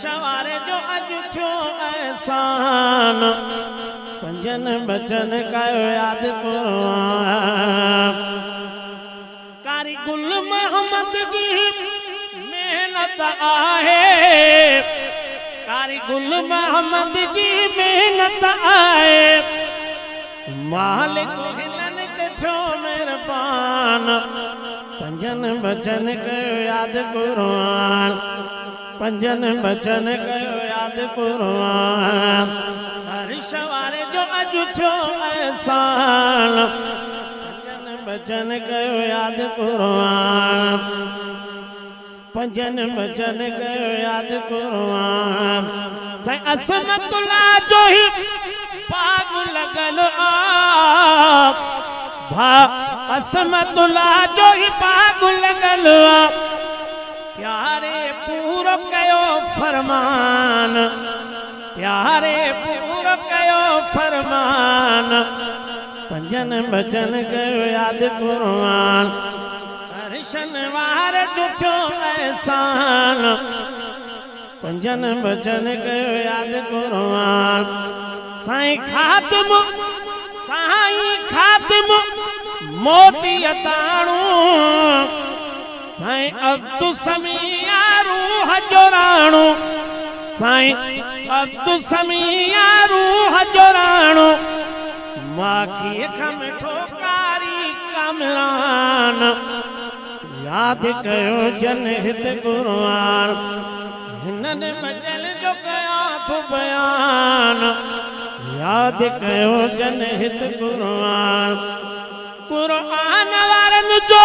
सवारे जो अज छो एहसान पंजन बचन कयो याद कुरान कारी गुल मोहम्मद की मेहनत आहे कारी गुल मोहम्मद की मेहनत आहे मालिक हिनन ते छो मेहरबान पंजन बचन कयो याद कुरान पंजन बचन कयो याद कुरान हर सवारे जो अज छो एहसान पंजन बचन कयो याद कुरान पंजन बचन कयो याद कुरान साईं असमतुल्लाह जो ही पाग लगल आ भा असमतुल्लाह जो ही पाग लगल आ प्यारे पूरो कयो फरमान प्यारे पूरो कयो फरमान पंजन बचन कयो याद कुरान हर शनिवार जो छो एहसान पंजन बचन कयो याद कुरान साईं खातिम मोती अताणू साईं अब्दुल समीया रूह जो राणू साईं अब्दुल समीया रूह जो राणू माखी खम ठोकारी कमरान याद कयो जनहित कुरान हिनन मजल जो कया थो बयान याद कयो जनहित कुरान कुरान वारन जो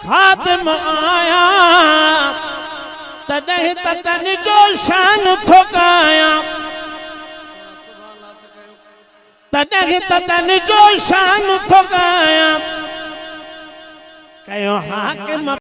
खातिम आया तॾहिं तन जो शान थो कया तॾहिं तन जो शान थो कया कयो हाकिम